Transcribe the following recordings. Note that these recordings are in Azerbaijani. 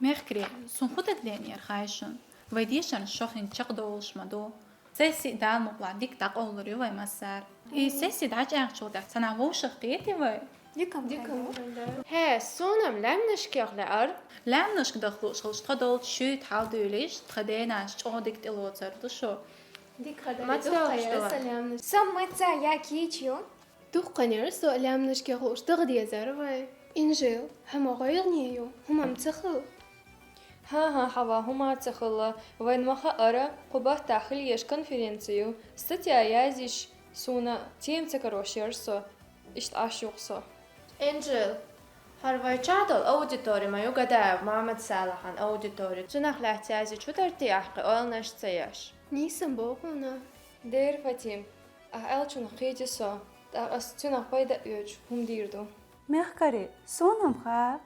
Merkri, sun خودك دانير خايشن ويديشن شوخين تشقدولش مدو سيسي دال مقلع ديك تاق أولوري وي مسار سيسي دعج شو دعج سنعوش قيتي وي ديكم هي سونم لم نشكيغ لأر لام نشك دخلوش خلش تخدول شو تحاودوليش تخدينا شو ديك تلوتر دشو ما تدوش Som متى يا كيتشيو دوقنير سو لام نشكيغ اشتغدي زروي إنجيل هما غيرنيو هما متخل ها حوا هما تخلا وين ما خأرا قبه داخل يش كونفرنسيو ستيا يازيش سونا تيم تكروشيرسو اشت عشوقسو إنجيل هرواي تشادل أوديتوري ما يقدر محمد صالح عن أوديتوري تناخ لاحتيازي شو ترتي أحقي أول نشتياش نيسان بوغونا دير فاتيم أهلتون خيجسو أستنا قيدة يوج هم ديردو Mercari, sonam ha.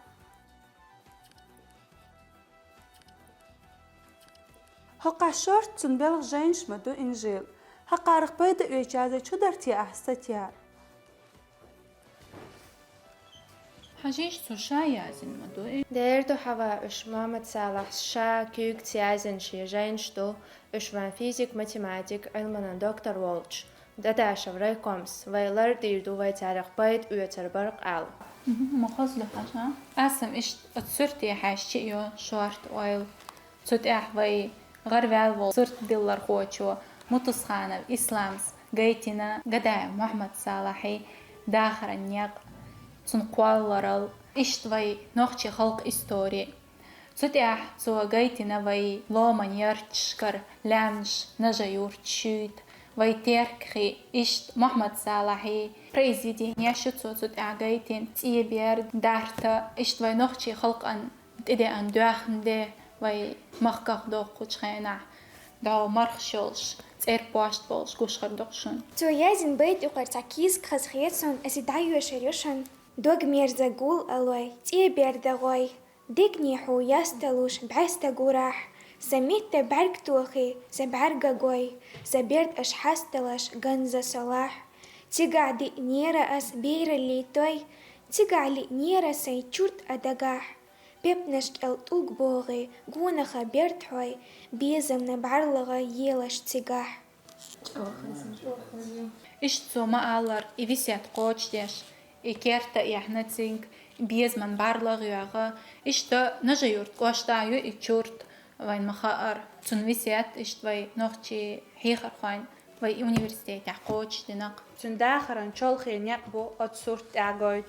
هقع شورت تنبلغ جينش مدو إنجيل هقارق بيد إيجازة شو درتي أحستيا حجيش سو شايازن مدو ديردو حوا إش محمد صالح شا كيوك تيازن شي جينشتو إش وان فيزيك ماتيماتيك علمنا دكتور وولش داداشا وراي كومس ويلر ديردو ويتاريخ بيد ويتر برق آل مخزلو حاجة أسم إش تسرتي حاشيو شورت أويل تتأح وي غربال صرت دلار خوتشو متصخانة إسلامس جيتنا قداء محمد صالحي داخل النيق تنقوال إشتوي نوختي خلق إستوري تتأح سو جيتنا وي لومن يرتشكر لانش نجا شوت وي تيركخي إشت محمد صالحي بريزيدي نيشتو تتأح جيتين تيبير دارتا إشتوي نوختي خلق أن إدي أن دواخن دي وي مخكخ دوخ وشخينا داو مرخشولش تير بواشت بولش كوشخر دوخشن تو يازن بيت يقر تاكيز خزخيتسون أسي دايو شريوشن دوغ ميرزاقول ألوي تيه بيردغوي ديك نيحو ياستلوش بعستا قراح سميت بعرق توخي سبعرقا قوي سبيرت أشحاستلش غنزة صلاح تيقعدي نيرا أس بير اللي توي تيقعلي نيرا سي تشورت أدقاح بيبنشت الطوق بوغي قونا خبرت حوي بيزم نبعرلغا يلش تيقاح إشتو ما ألر إفيسيات قوش ديش إكيرتا إحنتينك بيزمن بارلغ يوغا إشتو نجيورت قوش دايو إكيورت وين مخاقر تنويسيات إشتوي نوختي حيخر خوين وي أونيفرسيتي قوش ديناق تنداخرن شولخي نيقبو أتسورت أعجوج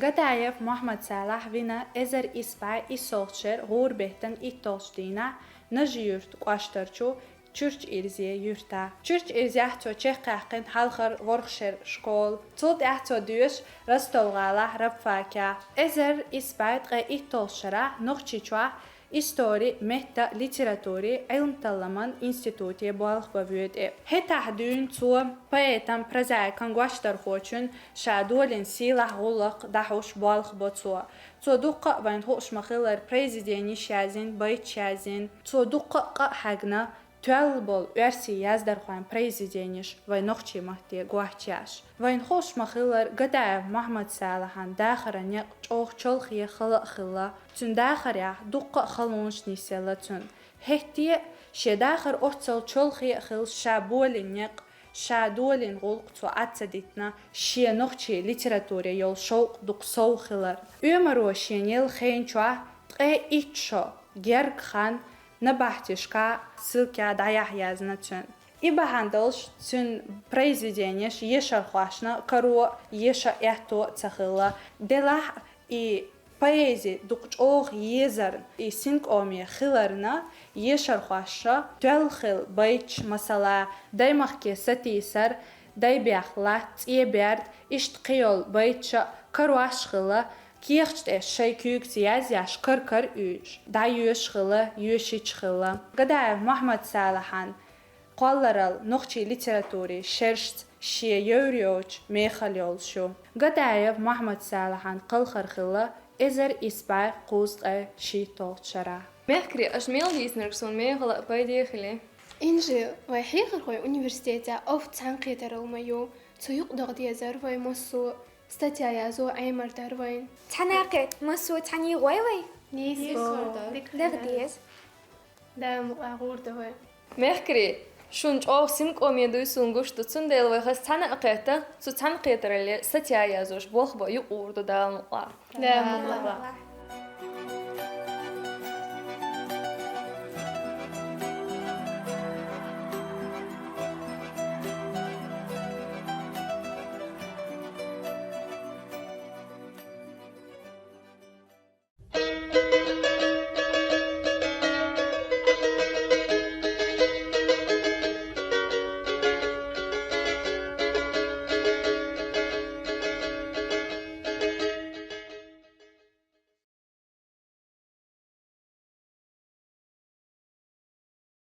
قدايف محمد صالح فينا إزر إسباع إسولشر غور بهتن إتوشتينا نجيورت قاشترچو چورچ إرزيه يورتا چورچ إرزيه أحتو چه قاقن حالخر ورخشر شكول تلت أحتو دوش رستولغالا ربفاكا إزر إسباع غا إتوشرا نوخچيچوا إستوري مهتا ليتراتوري علم تلمن إنستيتوتي بالغ بويد هتا دون تو بايتم برزاي كان غواشتر خوچن شادولين سيلا غلق دحوش بالغ بوتو تو دوقة بين خوش مخيلر بريزيديني شازين بايت شازين تو دوقة حقنا تولبول ورسي يازدر خوان بريزيدينيش وين نوختي مهتي غوحتياش وين خوش مخيلر قداء محمد صالحان داخرن يقچوخ چولخي خلق خلا تن داخر دوقة خلونش نيسيلا تن هتي شداخر أرتل چولخي خل شابولين يق شادولين غلق تو عتدتنا شي نوختي ليتراتوري يول شوق دوقسو خلر أمرو شينيل خين چوا تقي إتشو جرق خان نبحتشكا سلكا دايح يازنتن إبا هندلش تن بريزيدينيش يشر خواشنا كرو يشا إحتو تخلا دلح إي بايزي دوقچوغ يزرن إي سينك أومي خلرنا يشر خواشا تلخل بايتش مسلا دايمخكي ستيسر داي بيخلا تيبرد إشتقيول بايتشا كرواش خلا كيخت الشيء كيوك تياز ياش كر يوش دا يوش خلا يوشيش خلا قداء محمد صالحان قالرال نوختي ليتراتوري شرشت شي يوريوش ميخاليول شو قداء محمد صالحان قلخر خلا إزر إسباع قوز شي توتشرا مهكري أشميل هيسنركسون ميغلا بايدي خلي إنجيل وي حيخر خوي أونيفرسيتي أوف تانقي ترالميو تو يقدر دي زروي مصو ستاتيا يازو عيمر دروين تناقت مسو تاني غويوي نيسو لغديز دام أغور دوه مهكري شونج أو سمك أو ميدوي سونغوش تتسون ديل ويخس تانا أقيتا تتسان قيتر اللي ستيا يازوش بوخ بو يقور دو دال مقلا دام الله